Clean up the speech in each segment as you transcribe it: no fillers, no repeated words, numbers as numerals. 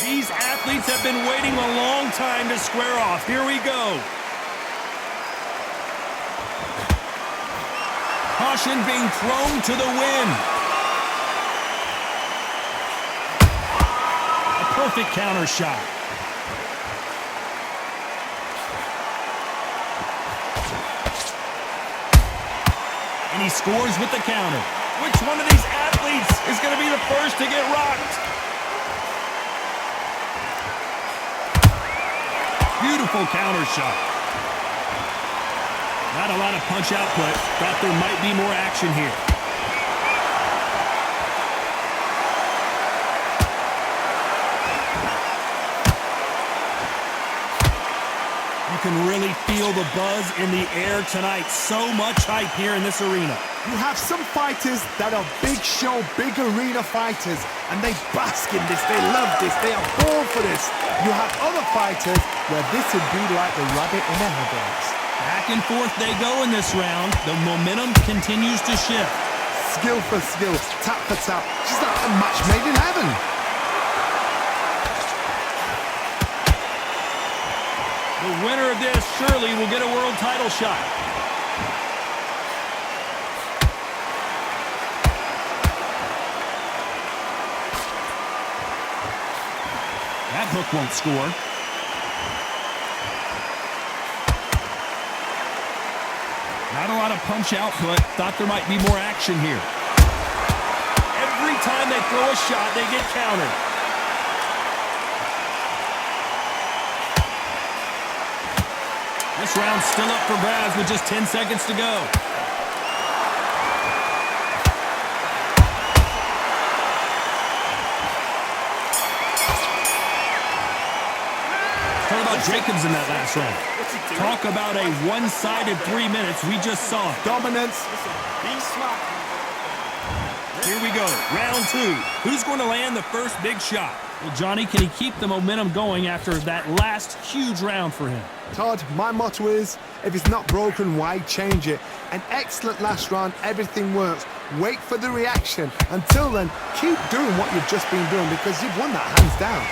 These athletes have been waiting a long time to square off. Here we go. Caution being thrown to the wind. A perfect counter shot. And he scores with the counter. Which one of these athletes is going to be the first to get rocked? Beautiful counter shot. Not a lot of punch output. Thought there might be more action here. You can really feel the buzz in the air tonight. So much hype here in this arena. You have some fighters that are big show, big arena fighters, and they bask in this, they love this, they are born for this. You have other fighters where this would be like the rabbit in the headlights. Back and forth they go in this round. The momentum continues to shift. Skill for skill, tap for tap, just like a match made in heaven. The winner of this surely will get a world title shot. That hook won't score. Not a lot of punch output. Thought there might be more action here. Every time they throw a shot, they get countered. This round's still up for grabs with just 10 seconds to go. Talk about Jacobs in that last round. Talk about a one-sided 3 minutes. We just saw it. Dominance. Here we go, round two. Who's going to land the first big shot? Well, Johnny, can he keep the momentum going after that last huge round for him? Todd, my motto is, if it's not broken, why change it? An excellent last round, everything works. Wait for the reaction. Until then, keep doing what you've just been doing because you've won that hands down.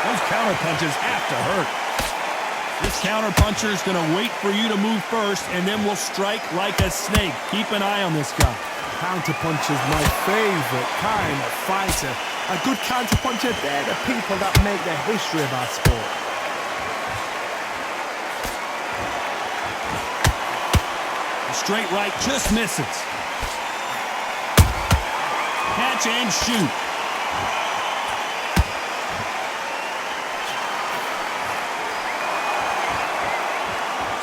Those counter punches have to hurt. This counter puncher is going to wait for you to move first, and then will strike like a snake. Keep an eye on this guy. Counter puncher's my favorite kind of fighter. A good counter puncher, they're the people that make the history of our sport. A straight right just misses. Catch and shoot.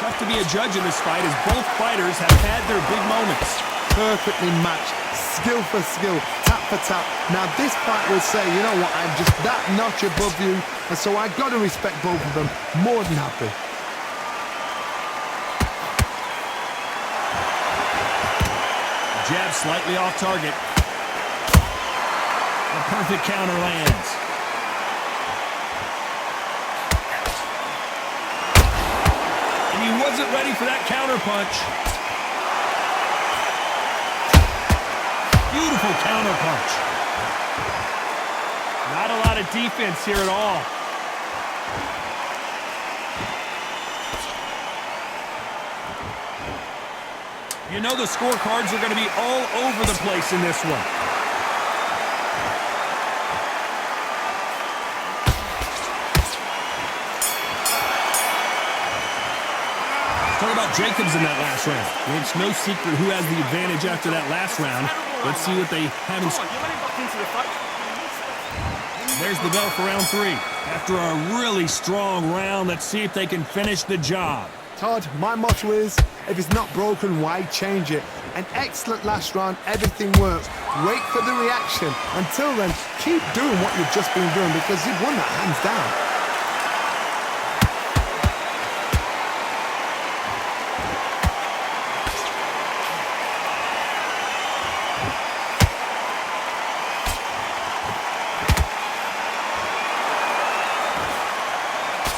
Tough to be a judge in this fight as both fighters have had their big moments. Perfectly matched, skill for skill, tap for tap. Now this fight will say, you know what, I'm just that notch above you, and so I got to respect both of them. More than happy. Jab slightly off target. A perfect counter lands. And he wasn't ready for that counter punch. Beautiful counter punch. Not a lot of defense here at all. You know the scorecards are going to be all over the place in this one. Talk about Jacobs in that last round. Well, it's no secret who has the advantage after that last round. Let's see what they have in store. There's the bell for round three. After a really strong round, let's see if they can finish the job. Todd, my motto is, if it's not broken, why change it? An excellent last round, everything works. Wait for the reaction. Until then, keep doing what you've just been doing because you've won that hands down.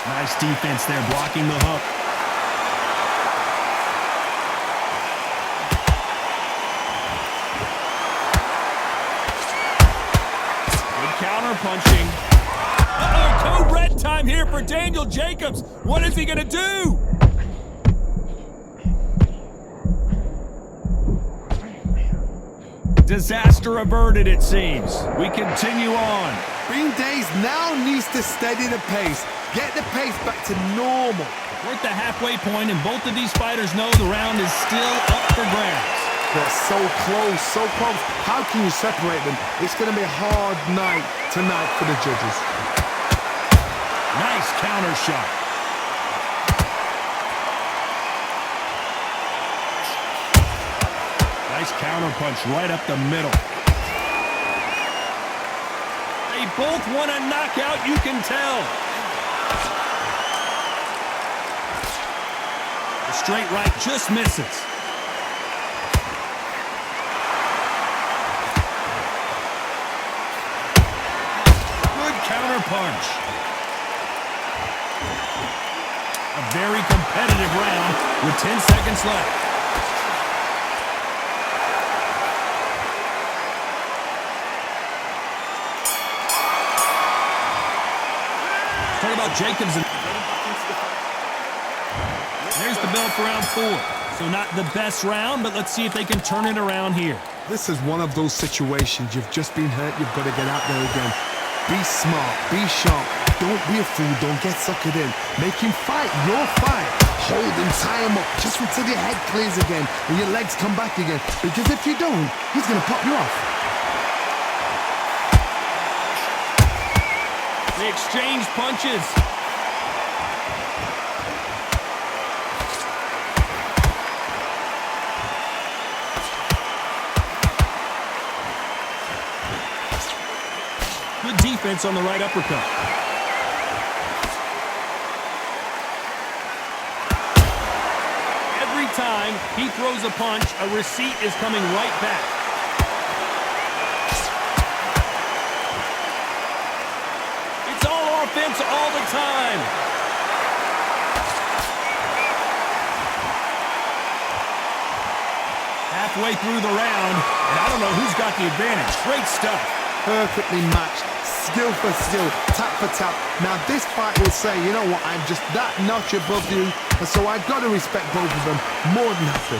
Nice defense there, blocking the hook. punching. Uh-oh, code red time here for Daniel Jacobs. What is he going to do? Disaster averted, it seems. We continue on. Green Days now needs to steady the pace. Get the pace back to normal. We're at the halfway point, and both of these fighters know the round is still up for grabs. They're so close, so close. How can you separate them? It's going to be a hard night tonight for the judges. Nice counter shot. Nice counter punch right up the middle. They both want a knockout, you can tell. The straight right just misses. Good counter punch. A very competitive round with 10 seconds left. Talk about Jacobs. There's the bell for round 4. So not the best round, but let's see if they can turn it around here. This is one of those situations. You've just been hurt. You've got to get out there again. Be smart. Be sharp. Don't be a fool. Don't get suckered in. Make him fight your fight. Hold him, tie him up, just until your head clears again and your legs come back again. Because if you don't, he's going to pop you off. They exchange punches. Good defense on the right uppercut. Every time he throws a punch, a receipt is coming right back. It's all offense all the time. Halfway through the round, and I don't know who's got the advantage. Great stuff. Perfectly matched, skill for skill, tap for tap. Now this fight will say, you know what, I'm just that notch above you, and so I've got to respect both of them more than happy.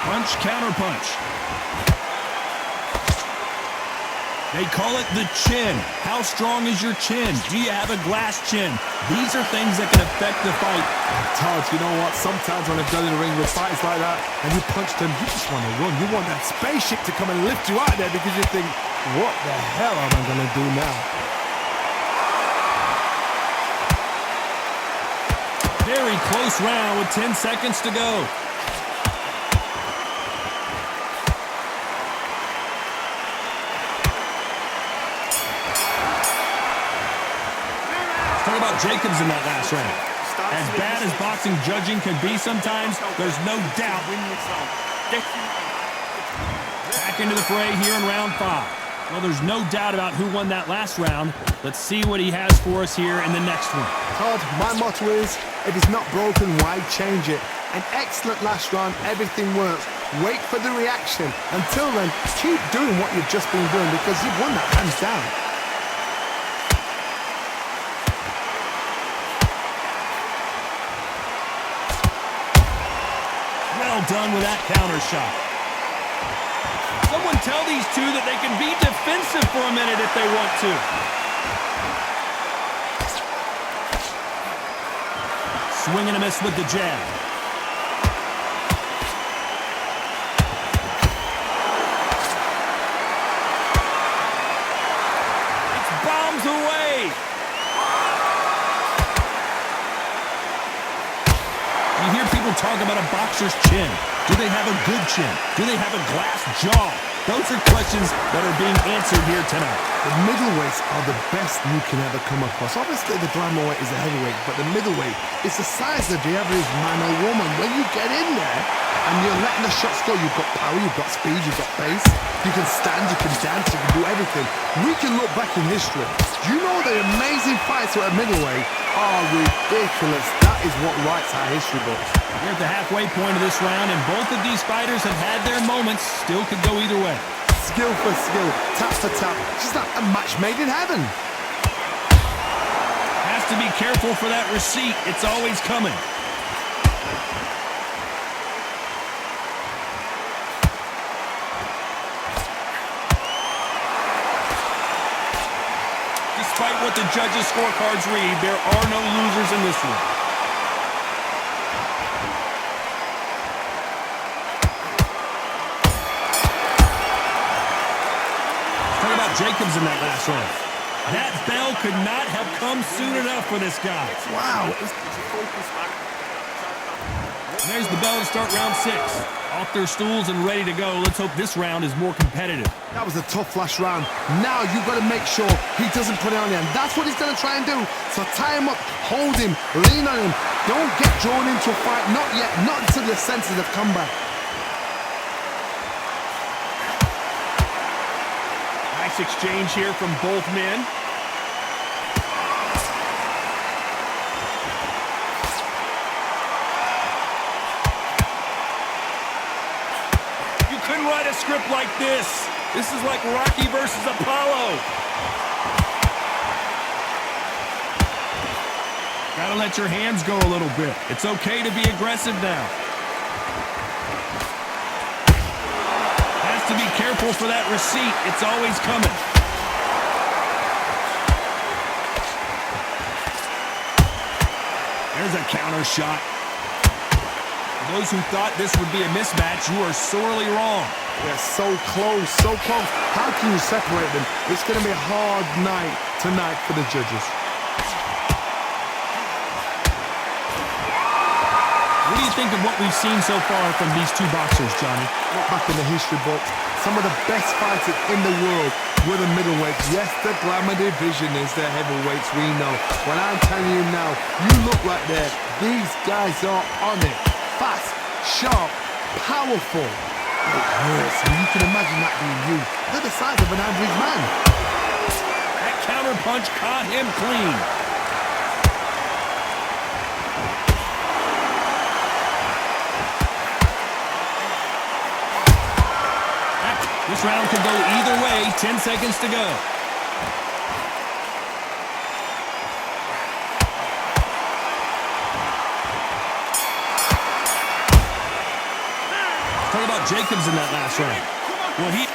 Punch, counter punch. They call it the chin. How strong is your chin? Do you have a glass chin? These are things that can affect the fight. Todd, you know what? Sometimes when I've done in the ring with fights like that, and you punch them, you just want to run. You want that spaceship to come and lift you out there because you think, what the hell am I going to do now? Very close round with 10 seconds to go. Talk about Jacobs in that last round. As bad as boxing judging can be sometimes, there's no doubt. Back into the fray here in round 5. Well, there's no doubt about who won that last round. Let's see what he has for us here in the next one. Todd, my motto is, if it's not broken, why change it? An excellent last round, everything works. Wait for the reaction. Until then, keep doing what you've just been doing because you've won that hands down. Well done with that counter shot. Someone tell these two that they can be defensive for a minute if they want to. Swing and a miss with the jab. It's bombs away. You hear people talk about a boxer's chin. Do they have a good chin? Do they have a glass jaw? Those are questions that are being answered here tonight. The middleweights are the best you can ever come across. Obviously, the glamour weight is the heavyweight, but the middleweight is the size of the average man or woman. When you get in there and you're letting the shots go, you've got power, you've got speed, you've got pace. You can stand, you can dance, you can do everything. We can look back in history. Do you know the amazing fights at middleweight are ridiculous? That is what writes our history books. We're at the halfway point of this round, and both of these fighters have had their moments. Still could go either way. Skill for skill, tap for tap. Just like a match made in heaven. Has to be careful for that receipt. It's always coming. Despite what the judges' scorecards read, there are no losers in this one. Talk about Jacobs in that last round. That bell could not have come soon enough for this guy. Wow. And there's the bell to start round 6. Off their stools and ready to go. Let's hope this round is more competitive. That was a tough last round. Now you've got to make sure he doesn't put it on you. And that's what he's going to try and do. So tie him up, hold him, lean on him. Don't get drawn into a fight. Not yet. Not until your senses have come back. Nice exchange here from both men. Couldn't write a script like this. This is like Rocky versus Apollo. Gotta let your hands go a little bit. It's okay to be aggressive now. Has to be careful for that receipt. It's always coming. There's a counter shot. Those who thought this would be a mismatch, you are sorely wrong. They're so close, so close. How can you separate them? It's going to be a hard night tonight for the judges. What do you think of what we've seen so far from these two boxers, Johnny? Look back in the history books. Some of the best fighters in the world were the middleweights. Yes, the glamour division is the heavyweights, we know. But I'm telling you now, you look right there. These guys are on it. Fast, sharp, powerful. It hurts, and you can imagine that being you. They're the size of an average man. That counter punch caught him clean. This round could go either way. 10 seconds to go. Talk about Jacobs in that last round. Well, here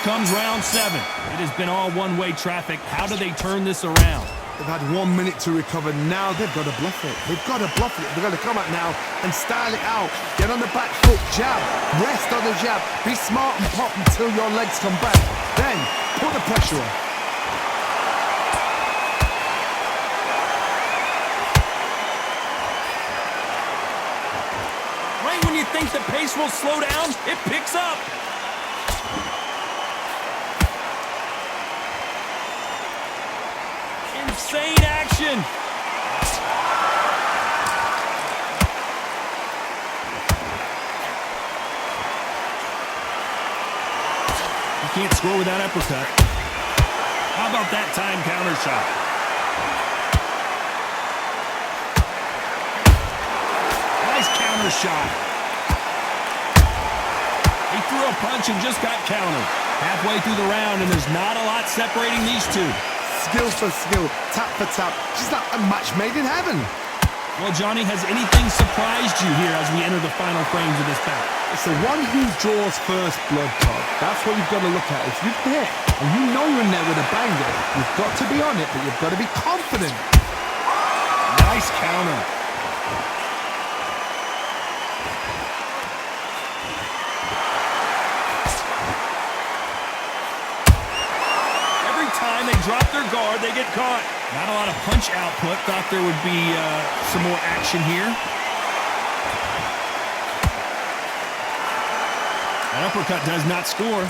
comes round 7. It has been all one-way traffic. How do they turn this around? They've had 1 minute to recover. Now they've got to bluff it. They've got to bluff it. They've got to come out now and style it out. Get on the back foot, jab, rest on the jab. Be smart and pop until your legs come back. Then put the pressure on. Right when you think the pace will slow down, it picks up. Insane action. You can't score with that uppercut. How about that time counter shot? Nice counter shot. He threw a punch and just got countered. Halfway through the round, and there's not a lot separating these two. Skill for skill, tap for tap. Just like a match made in heaven. Well, Johnny, has anything surprised you here as we enter the final frames of this bout? It's the one who draws first blood, Todd. That's what you've got to look at. If you're there and you know you're in there with a banger, you've got to be on it, but you've got to be confident. Nice counter. Every time they drop their guard, they get caught. Not a lot of punch output. Thought there would be some more action here. That uppercut does not score.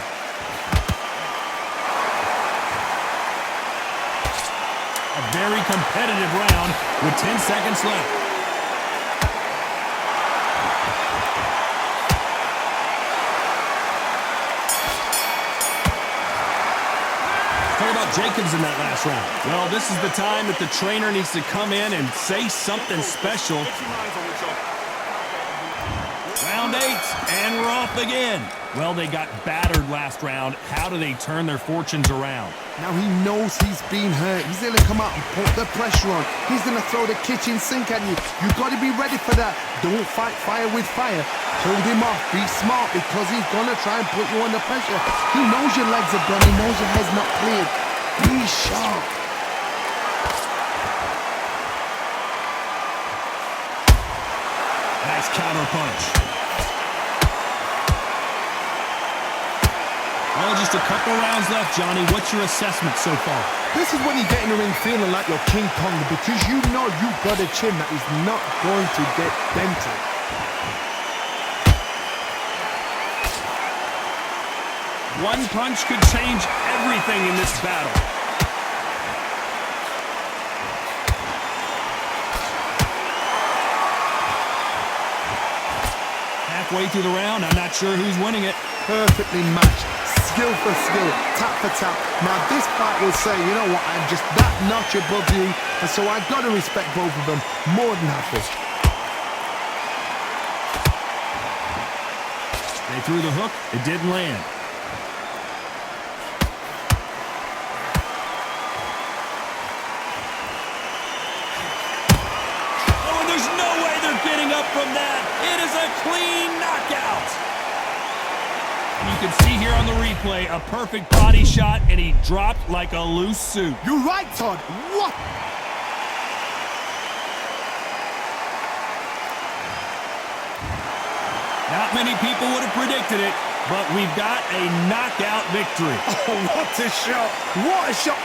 A very competitive round with 10 seconds left. Talk about Jacobs in that last round. Well, this is the time that the trainer needs to come in and say something special. Round 8, and we're off again. Well, they got battered last round. How do they turn their fortunes around? Now he knows he's been hurt. He's going to come out and put the pressure on. He's going to throw the kitchen sink at you. You've got to be ready for that. Don't fight fire with fire. Hold him off. Be smart because he's going to try and put you under pressure. He knows your legs are done. He knows your head's not cleared. Be sharp. Nice counter punch. Well, just a couple rounds left, Johnny. What's your assessment so far? This is when you get in the ring feeling like you're King Kong because you know you've got a chin that is not going to get dented. One punch could change everything in this battle. Halfway through the round, I'm not sure who's winning it. Perfectly matched. Skill for skill, tap for tap. Now this fight will say, you know what, I'm just that notch above you, and so I've got to respect both of them more than happy. They threw the hook, it didn't land. Oh, and there's no way they're getting up from that. It is a clean knockout. You can see here on the replay a perfect body shot, and he dropped like a loose suit. You're right, Todd. What? Not many people would have predicted it, but we've got a knockout victory. Oh, what a shot. What a shot.